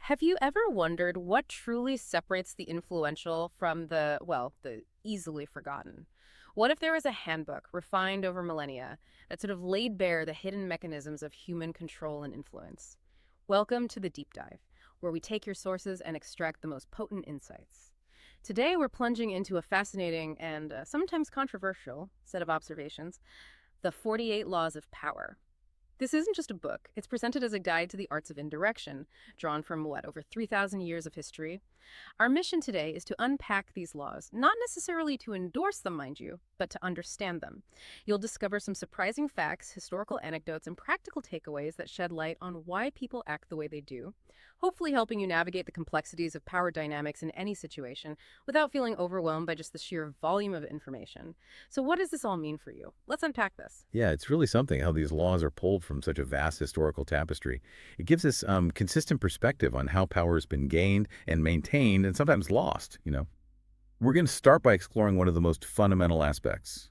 Have you ever wondered what truly separates the influential from the easily forgotten? What if there was a handbook refined over millennia that sort of laid bare the hidden mechanisms of human control and influence? Welcome to the Deep Dive, where we take your sources and extract the most potent insights. Today, we're plunging into a fascinating and sometimes controversial set of observations: the 48 Laws of Power. This isn't just a book. It's presented as a guide to the arts of indirection, drawn from over 3,000 years of history. Our mission today is to unpack these laws, not necessarily to endorse them, mind you, but to understand them. You'll discover some surprising facts, historical anecdotes, and practical takeaways that shed light on why people act the way they do, hopefully helping you navigate the complexities of power dynamics in any situation without feeling overwhelmed by just the sheer volume of information. So what does this all mean for you? Let's unpack this. Yeah, it's really something how these laws are pulled from such a vast historical tapestry. It gives us consistent perspective on how power has been gained and maintained and sometimes lost. We're going to start by exploring one of the most fundamental aspects,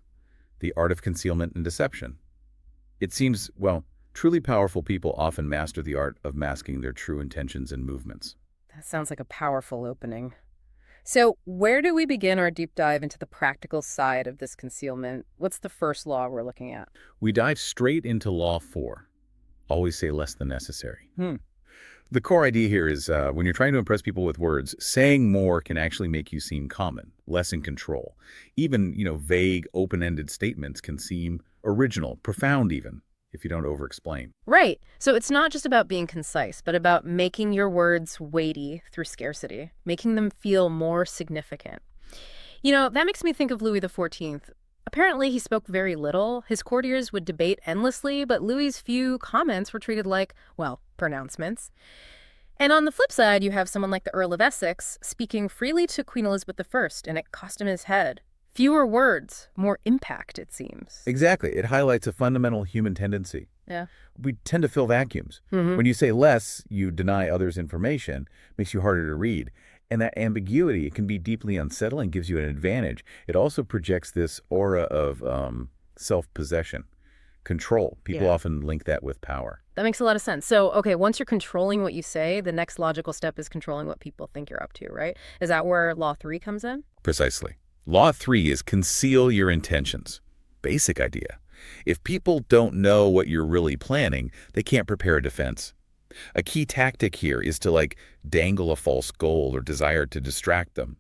the art of concealment and deception. It seems, truly powerful people often master the art of masking their true intentions and movements. That sounds like a powerful opening. So, where do we begin our deep dive into the practical side of this concealment? What's the first law we're looking at? We dive straight into Law 4. Always say less than necessary. The core idea here is when you're trying to impress people with words, saying more can actually make you seem common, less in control. Even, vague, open-ended statements can seem original, profound even, if you don't over-explain. Right. So it's not just about being concise, but about making your words weighty through scarcity, making them feel more significant. That makes me think of Louis XIV. Apparently, he spoke very little. His courtiers would debate endlessly, but Louis's few comments were treated like, pronouncements. And on the flip side, you have someone like the Earl of Essex speaking freely to Queen Elizabeth I, and it cost him his head. Fewer words, more impact, it seems. Exactly. It highlights a fundamental human tendency. Yeah. We tend to fill vacuums. When you say less, you deny others information, makes you harder to read. And that ambiguity, it can be deeply unsettling, gives you an advantage. It also projects this aura of self-possession, control. People often link that with power. That makes a lot of sense. So, okay, once you're controlling what you say, the next logical step is controlling what people think you're up to, right? Is that where Law 3 comes in? Precisely. Law 3 is conceal your intentions. Basic idea. If people don't know what you're really planning, they can't prepare a defense. A key tactic here is to dangle a false goal or desire to distract them.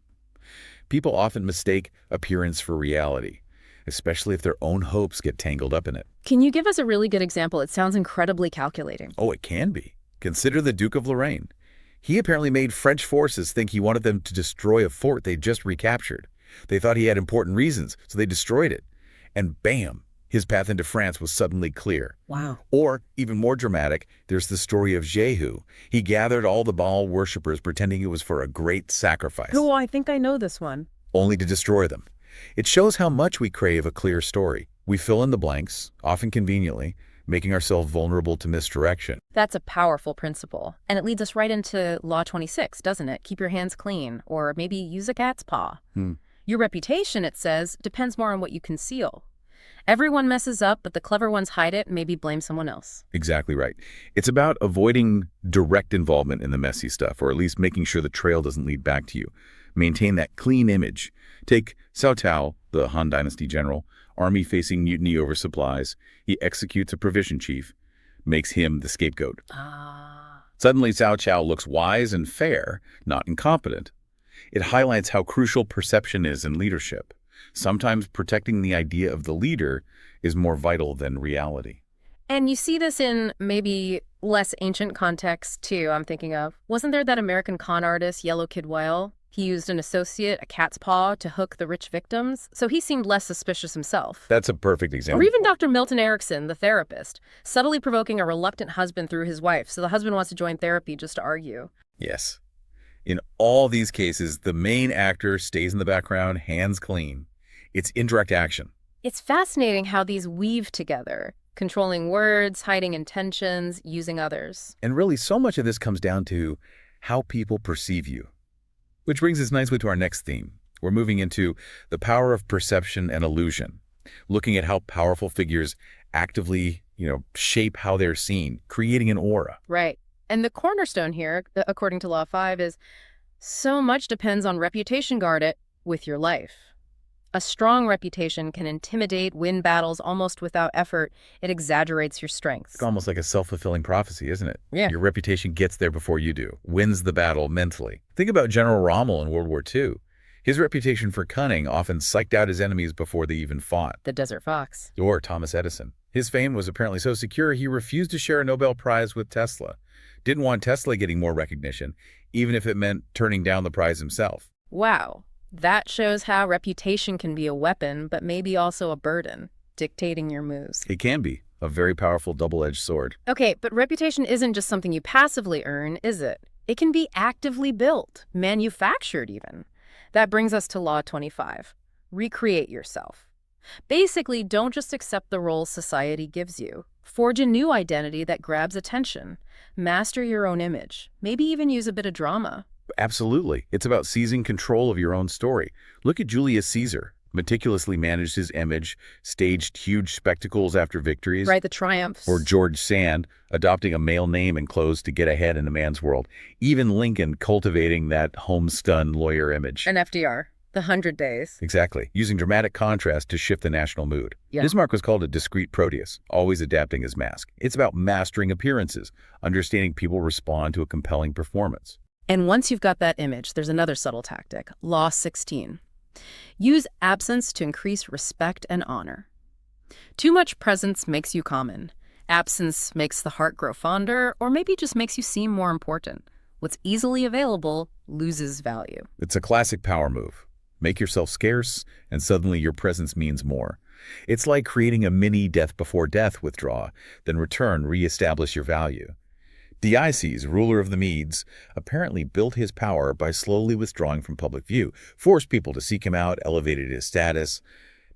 People often mistake appearance for reality, especially if their own hopes get tangled up in it. Can you give us a really good example? It sounds incredibly calculating. Oh, it can be. Consider the Duke of Lorraine. He apparently made French forces think he wanted them to destroy a fort they just recaptured. They thought he had important reasons, so they destroyed it. And bam! His path into France was suddenly clear. Wow. Or, even more dramatic, there's the story of Jehu. He gathered all the Baal worshippers pretending it was for a great sacrifice. Oh, I think I know this one. Only to destroy them. It shows how much we crave a clear story. We fill in the blanks, often conveniently, making ourselves vulnerable to misdirection. That's a powerful principle. And it leads us right into Law 26, doesn't it? Keep your hands clean, or maybe use a cat's paw. Your reputation, it says, depends more on what you conceal. Everyone messes up, but the clever ones hide it and maybe blame someone else. Exactly right. It's about avoiding direct involvement in the messy stuff, or at least making sure the trail doesn't lead back to you. Maintain that clean image. Take Cao Cao, the Han Dynasty general, army facing mutiny over supplies. He executes a provision chief, makes him the scapegoat. Suddenly, Cao Cao looks wise and fair, not incompetent. It highlights how crucial perception is in leadership. Sometimes protecting the idea of the leader is more vital than reality. And you see this in maybe less ancient contexts, too, I'm thinking of. Wasn't there that American con artist, Yellow Kid Whale? He used an associate, a cat's paw, to hook the rich victims, so he seemed less suspicious himself. That's a perfect example. Or even Dr. Milton Erickson, the therapist, subtly provoking a reluctant husband through his wife, so the husband wants to join therapy just to argue. Yes. In all these cases, the main actor stays in the background, hands clean. It's indirect action. It's fascinating how these weave together, controlling words, hiding intentions, using others. And really, so much of this comes down to how people perceive you. Which brings us nicely to our next theme. We're moving into the power of perception and illusion, looking at how powerful figures actively, shape how they're seen, creating an aura. Right. And the cornerstone here, according to Law 5, is so much depends on reputation guard it with your life. A strong reputation can intimidate, win battles almost without effort. It exaggerates your It's strengths. almost like a self-fulfilling prophecy, isn't it? Yeah. Your reputation gets there before you do, wins the battle mentally. Think about General Rommel in World War II. His reputation for cunning often psyched out his enemies before they even fought. The Desert Fox. Or Thomas Edison. His fame was apparently so secure he refused to share a Nobel Prize with Tesla. Didn't want Tesla getting more recognition, even if it meant turning down the prize himself. Wow. That shows how reputation can be a weapon, but maybe also a burden, dictating your moves. It can be a very powerful double-edged sword. Okay, but reputation isn't just something you passively earn, is it? It can be actively built, manufactured even. That brings us to Law 25. Recreate yourself. Basically, don't just accept the roles society gives you. Forge a new identity that grabs attention. Master your own image. Maybe even use a bit of drama. Absolutely. It's about seizing control of your own story. Look at Julius Caesar. Meticulously managed his image, staged huge spectacles after victories. Right, the triumphs. Or George Sand, adopting a male name and clothes to get ahead in a man's world. Even Lincoln cultivating that homespun lawyer image. And FDR, the 100 Days. Exactly, using dramatic contrast to shift the national mood. Yeah. Bismarck was called a discreet Proteus, always adapting his mask. It's about mastering appearances, understanding people respond to a compelling performance. And once you've got that image, there's another subtle tactic, Law 16. Use absence to increase respect and honor. Too much presence makes you common. Absence makes the heart grow fonder, or maybe just makes you seem more important. What's easily available loses value. It's a classic power move. Make yourself scarce, and suddenly your presence means more. It's like creating a mini death before death withdraw, then return, reestablish your value. Deioces, ruler of the Medes, apparently built his power by slowly withdrawing from public view, forced people to seek him out, elevated his status,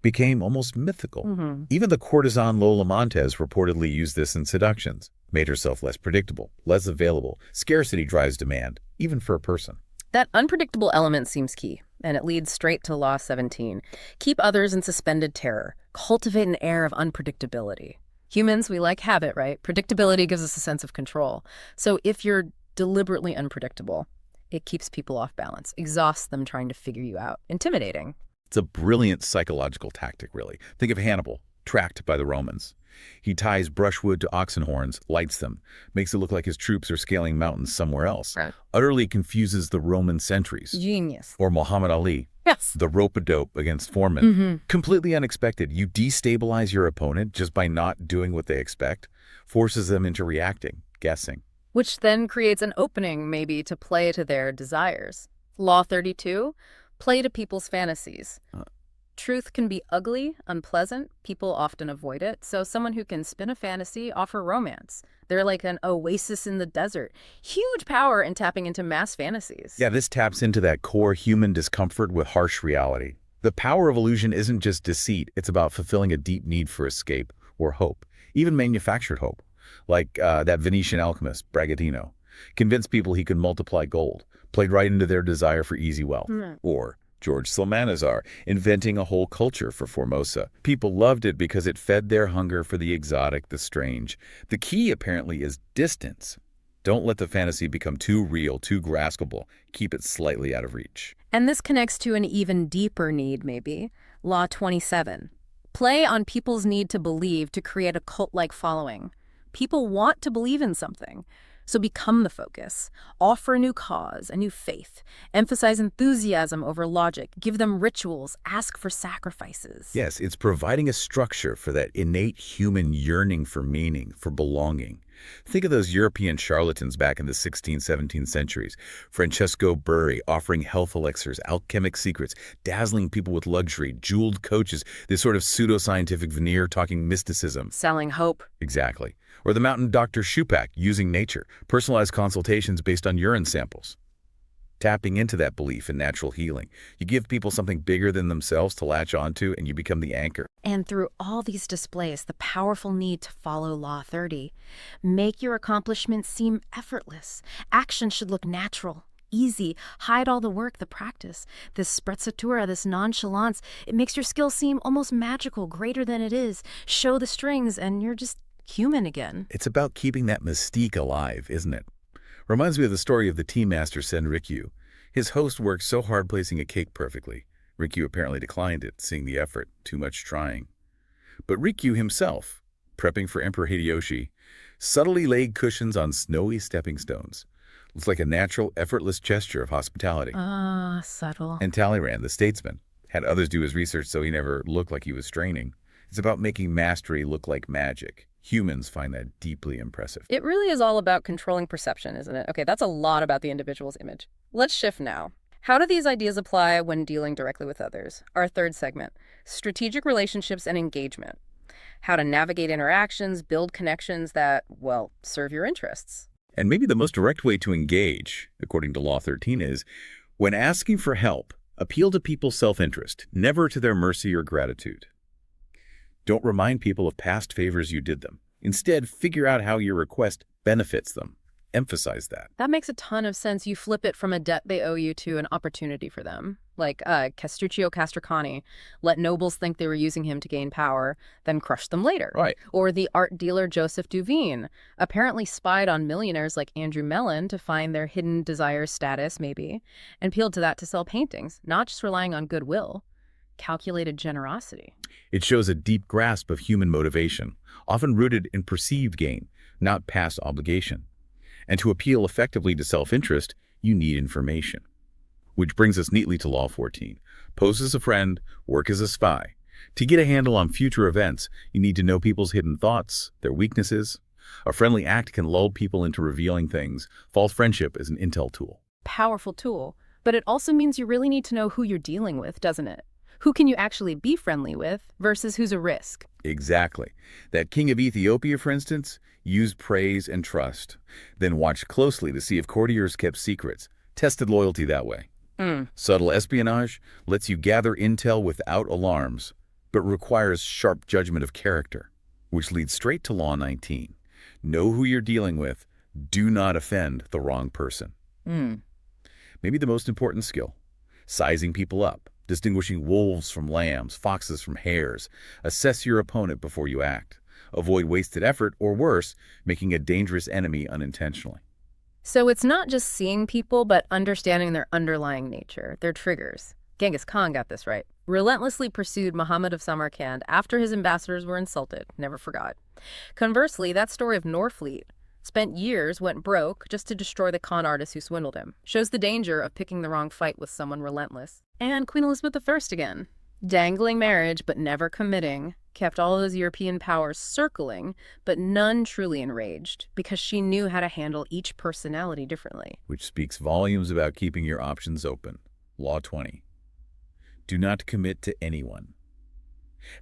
became almost mythical. Even the courtesan Lola Montez reportedly used this in seductions, made herself less predictable, less available. Scarcity drives demand, even for a person. That unpredictable element seems key, and it leads straight to Law 17. Keep others in suspended terror. Cultivate an air of unpredictability. Humans, we like habit, right? Predictability gives us a sense of control. So if you're deliberately unpredictable, it keeps people off balance, exhausts them trying to figure you out. Intimidating. It's a brilliant psychological tactic, really. Think of Hannibal, tracked by the Romans. He ties brushwood to oxen horns, lights them, makes it look like his troops are scaling mountains somewhere else. Right. Utterly confuses the Roman sentries. Genius. Or Muhammad Ali, Yes. the rope-a-dope against Foreman. Completely unexpected. You destabilize your opponent just by not doing what they expect, forces them into reacting, guessing. Which then creates an opening, maybe, to play to their desires. Law 32, play to people's fantasies. Truth can be ugly, unpleasant. People often avoid it. So someone who can spin a fantasy, offer romance. They're like an oasis in the desert. Huge power in tapping into mass fantasies. Yeah, this taps into that core human discomfort with harsh reality. The power of illusion isn't just deceit. It's about fulfilling a deep need for escape or hope, even manufactured hope. Like that Venetian alchemist, Bragadino. Convinced people he could multiply gold, played right into their desire for easy wealth. Or George Salmanazar, inventing a whole culture for Formosa. People loved it because it fed their hunger for the exotic, the strange. The key, apparently, is distance. Don't let the fantasy become too real, too graspable. Keep it slightly out of reach. And this connects to an even deeper need, maybe. Law 27. Play on people's need to believe to create a cult-like following. People want to believe in something. So become the focus. Offer a new cause, a new faith. Emphasize enthusiasm over logic. Give them rituals. Ask for sacrifices. Yes, it's providing a structure for that innate human yearning for meaning, for belonging. Think of those European charlatans back in the 16th, 17th centuries. Francesco Burri offering health elixirs, alchemic secrets, dazzling people with luxury, jeweled coaches, this sort of pseudoscientific veneer talking mysticism. Selling hope. Exactly. Or the mountain Dr. Shupak using nature, personalized consultations based on urine samples. Tapping into that belief in natural healing. You give people something bigger than themselves to latch onto, and you become the anchor. And through all these displays, the powerful need to follow Law 30. Make your accomplishments seem effortless. Action should look natural, easy. Hide all the work, the practice. This sprezzatura, this nonchalance, it makes your skill seem almost magical, greater than it is. Show the strings, and you're just human again. It's about keeping that mystique alive, isn't it? Reminds me of the story of the tea master Sen Rikyu. His host worked so hard placing a cake perfectly. Rikyu apparently declined it, seeing the effort, too much trying. But Rikyu himself, prepping for Emperor Hideyoshi, subtly laid cushions on snowy stepping stones. Looks like a natural, effortless gesture of hospitality. Ah, subtle. And Talleyrand, the statesman, had others do his research so he never looked like he was straining. It's about making mastery look like magic. Humans find that deeply impressive. It really is all about controlling perception, isn't it? Okay, that's a lot about the individual's image. Let's shift now. How do these ideas apply when dealing directly with others? Our third segment, strategic relationships and engagement. How to navigate interactions, build connections that, well, serve your interests. And maybe the most direct way to engage, according to Law 13, is when asking for help, appeal to people's self-interest, never to their mercy or gratitude. Don't remind people of past favors you did them. Instead, figure out how your request benefits them. Emphasize that. That makes a ton of sense. You flip it from a debt they owe you to an opportunity for them. Like Castruccio Castracani let nobles think they were using him to gain power, then crushed them later. Right. Or the art dealer Joseph Duveen apparently spied on millionaires like Andrew Mellon to find their hidden desires status, maybe, and appealed to that to sell paintings, not just relying on goodwill. Calculated generosity. It shows a deep grasp of human motivation, often rooted in perceived gain, not past obligation. And to appeal effectively to self-interest, you need information. Which brings us neatly to Law 14. Pose as a friend, work as a spy. To get a handle on future events, you need to know people's hidden thoughts, their weaknesses. A friendly act can lull people into revealing things. False friendship is an intel tool. Powerful tool. But it also means you really need to know who you're dealing with, doesn't it? Who can you actually be friendly with versus who's a risk? Exactly. That king of Ethiopia, for instance, used praise and trust. Then watched closely to see if courtiers kept secrets. Tested loyalty that way. Subtle espionage lets you gather intel without alarms, but requires sharp judgment of character, which leads straight to Law 19. Know who you're dealing with. Do not offend the wrong person. Maybe the most important skill. Sizing people up. Distinguishing wolves from lambs, foxes from hares. Assess your opponent before you act. Avoid wasted effort, or worse, making a dangerous enemy unintentionally. So it's not just seeing people, but understanding their underlying nature, their triggers. Genghis Khan got this right. Relentlessly pursued Muhammad of Samarkand after his ambassadors were insulted. Never forgot. Conversely, that story of Norfleet spent years, went broke, just to destroy the con artist who swindled him. Shows the danger of picking the wrong fight with someone relentless. And Queen Elizabeth I again. Dangling marriage, but never committing, kept all those European powers circling, but none truly enraged, because she knew how to handle each personality differently. Which speaks volumes about keeping your options open. Law 20. Do not commit to anyone.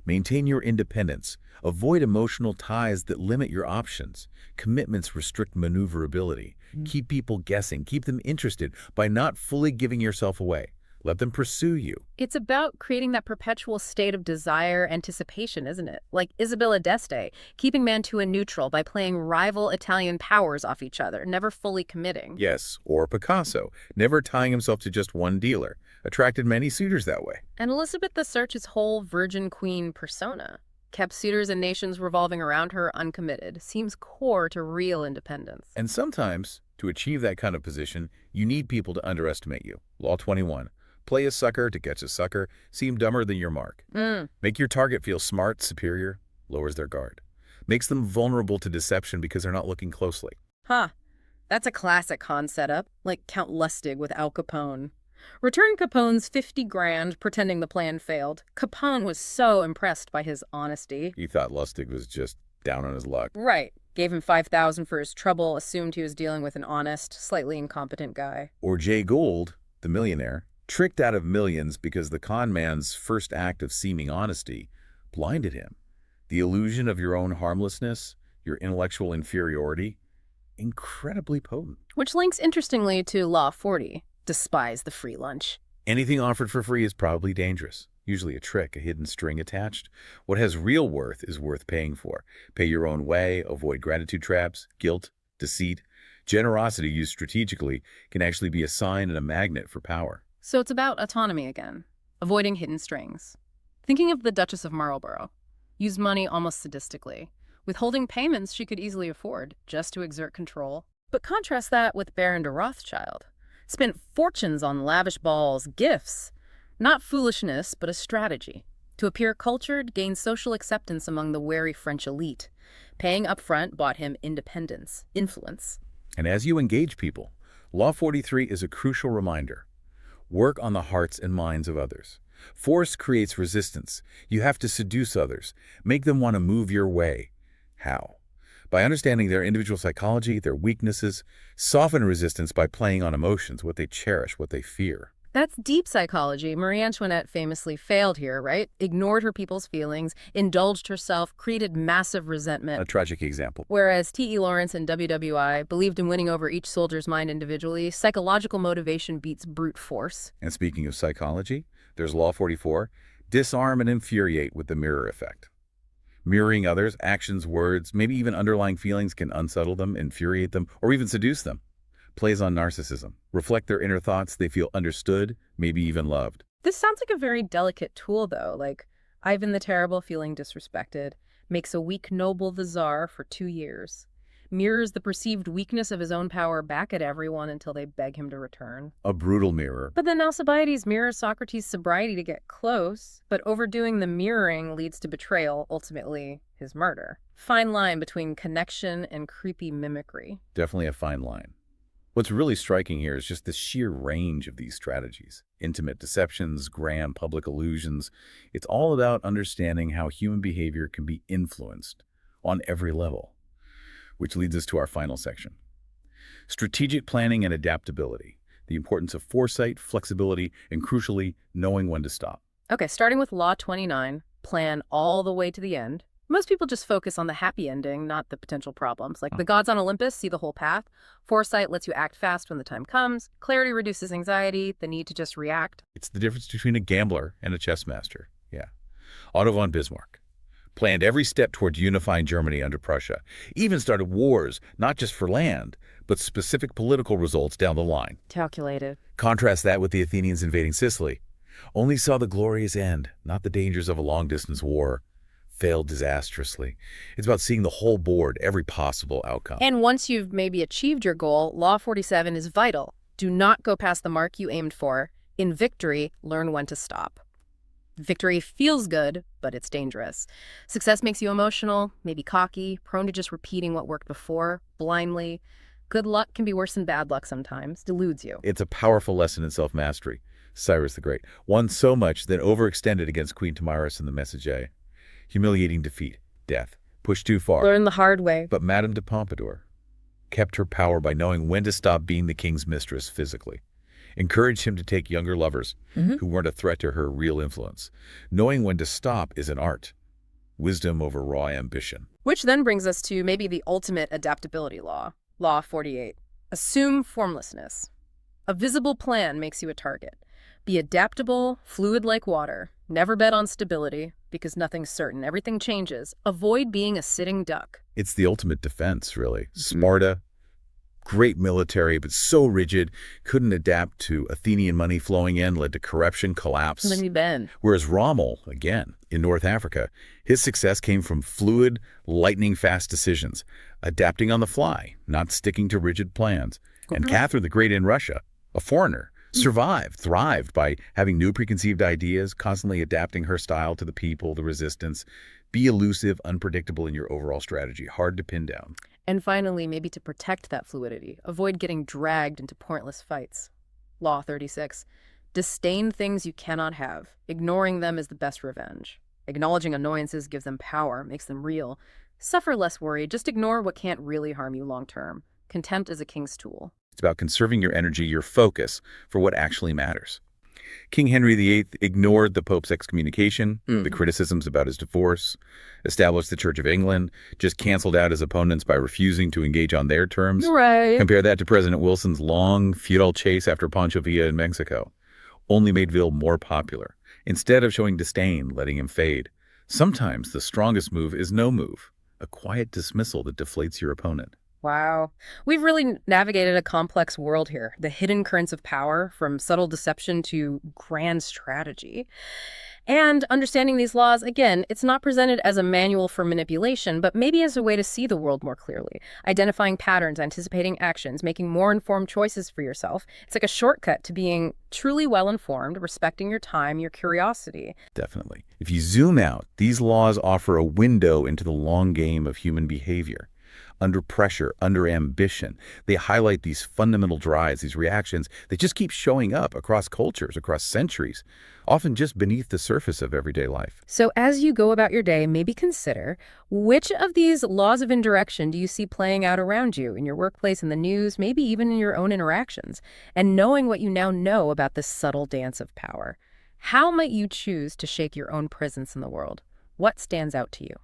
Maintain your independence. Avoid emotional ties that limit your options. Commitments restrict maneuverability. Keep people guessing. Keep them interested by not fully giving yourself away. Let them pursue you. It's about creating that perpetual state of desire, anticipation, isn't it? Like Isabella d'Este, keeping Mantua neutral by playing rival Italian powers off each other, never fully committing. Yes, or Picasso, never tying himself to just one dealer. Attracted many suitors that way. And Elizabeth II's whole virgin queen persona kept suitors and nations revolving around her uncommitted. Seems core to real independence. And sometimes, to achieve that kind of position, you need people to underestimate you. Law 21. Play a sucker to catch a sucker. Seem dumber than your mark. Make your target feel smart, superior, lowers their guard. Makes them vulnerable to deception because they're not looking closely. That's a classic con setup, like Count Lustig with Al Capone. Return Capone's 50 grand pretending the plan failed. Capone was so impressed by his honesty. He thought Lustig was just down on his luck. Right. Gave him $5,000 for his trouble, assumed he was dealing with an honest, slightly incompetent guy. Or Jay Gould, the millionaire, tricked out of millions because the con man's first act of seeming honesty blinded him. The illusion of your own harmlessness, your intellectual inferiority, incredibly potent. Which links interestingly to Law 40. Despise the free lunch. Anything offered for free is probably dangerous. Usually a trick, a hidden string attached. What has real worth is worth paying for. Pay your own way, avoid gratitude traps, guilt, deceit. Generosity used strategically can actually be a sign and a magnet for power. So it's about autonomy again, avoiding hidden strings. Thinking of the Duchess of Marlborough, used money almost sadistically, withholding payments she could easily afford just to exert control. But contrast that with Baron de Rothschild. Spent fortunes on lavish balls, gifts. Not foolishness, but a strategy. To appear cultured, gain social acceptance among the wary French elite. Paying upfront bought him independence, influence. And as you engage people, Law 43 is a crucial reminder. Work on the hearts and minds of others. Force creates resistance. You have to seduce others, make them want to move your way. How? By understanding their individual psychology, their weaknesses, soften resistance by playing on emotions, what they cherish, what they fear. That's deep psychology. Marie Antoinette famously failed here, right? Ignored her people's feelings, indulged herself, created massive resentment. A tragic example. Whereas T.E. Lawrence and WWI believed in winning over each soldier's mind individually, psychological motivation beats brute force. And speaking of psychology, there's Law 44, disarm and infuriate with the mirror effect. Mirroring others' actions, words, maybe even underlying feelings can unsettle them, infuriate them, or even seduce them. Plays on narcissism. Reflect their inner thoughts, they feel understood, maybe even loved. This sounds like a very delicate tool, though, like Ivan the Terrible feeling disrespected, makes a weak noble the Tsar for 2 years, mirrors the perceived weakness of his own power back at everyone until they beg him to return. A brutal mirror. But then Alcibiades mirrors Socrates' sobriety to get close, but overdoing the mirroring leads to betrayal, ultimately his murder. Fine line between connection and creepy mimicry. Definitely a fine line. What's really striking here is just the sheer range of these strategies. Intimate deceptions, grand public illusions. It's all about understanding how human behavior can be influenced on every level. Which leads us to our final section. Strategic planning and adaptability. The importance of foresight, flexibility, and crucially, knowing when to stop. Okay, starting with Law 29, plan all the way to the end. Most people just focus on the happy ending, not the potential problems. Like the gods on Olympus see the whole path. Foresight lets you act fast when the time comes. Clarity reduces anxiety, the need to just react. It's the difference between a gambler and a chess master. Yeah. Otto von Bismarck planned every step toward unifying Germany under Prussia, even started wars, not just for land, but specific political results down the line. Calculated. Contrast that with the Athenians invading Sicily. Only saw the glorious end, not the dangers of a long-distance war. Failed disastrously. It's about seeing the whole board, every possible outcome. And once you've maybe achieved your goal, Law 47 is vital. Do not go past the mark you aimed for. In victory, learn when to stop. Victory feels good, but it's dangerous. Success makes you emotional, maybe cocky, prone to just repeating what worked before, blindly. Good luck can be worse than bad luck sometimes, deludes you. It's a powerful lesson in self-mastery. Cyrus the Great won so much that overextended against Queen Tamiris in the Messager. Humiliating defeat, death, pushed too far. Learn the hard way. But Madame de Pompadour kept her power by knowing when to stop being the king's mistress physically. Encouraged him to take younger lovers who weren't a threat to her real influence. Knowing when to stop is an art. Wisdom over raw ambition. Which then brings us to maybe the ultimate adaptability law, Law 48. Assume formlessness. A visible plan makes you a target. Be adaptable, fluid like water. Never bet on stability, because nothing's certain. Everything changes. Avoid being a sitting duck. It's the ultimate defense, really. Sparta, great military, but so rigid, couldn't adapt to Athenian money flowing in, led to corruption, collapse. Let me bend. Whereas Rommel, again, in North Africa, his success came from fluid, lightning-fast decisions, adapting on the fly, not sticking to rigid plans. And Catherine the Great in Russia, a foreigner, survived, thrived by having new preconceived ideas, constantly adapting her style to the people, the resistance. Be elusive, unpredictable in your overall strategy, hard to pin down. And finally, maybe to protect that fluidity, avoid getting dragged into pointless fights. Law 36. Disdain things you cannot have. Ignoring them is the best revenge. Acknowledging annoyances gives them power, makes them real. Suffer less worry, just ignore what can't really harm you long term. Contempt is a king's tool. It's about conserving your energy, your focus, for what actually matters. King Henry VIII ignored the Pope's excommunication, the criticisms about his divorce, established the Church of England, just canceled out his opponents by refusing to engage on their terms. Right. Compare that to President Wilson's long, futile chase after Pancho Villa in Mexico. Only made Ville more popular. Instead of showing disdain, letting him fade. Sometimes the strongest move is no move, a quiet dismissal that deflates your opponent. Wow. We've really navigated a complex world here, the hidden currents of power from subtle deception to grand strategy. And understanding these laws, again, it's not presented as a manual for manipulation, but maybe as a way to see the world more clearly, identifying patterns, anticipating actions, making more informed choices for yourself. It's like a shortcut to being truly well informed, respecting your time, your curiosity. Definitely. If you zoom out, these laws offer a window into the long game of human behavior. Under pressure, under ambition, they highlight these fundamental drives, these reactions that just keep showing up across cultures, across centuries, often just beneath the surface of everyday life. So as you go about your day, maybe consider which of these laws of indirection do you see playing out around you in your workplace, in the news, maybe even in your own interactions? And knowing what you now know about this subtle dance of power, how might you choose to shake your own presence in the world? What stands out to you?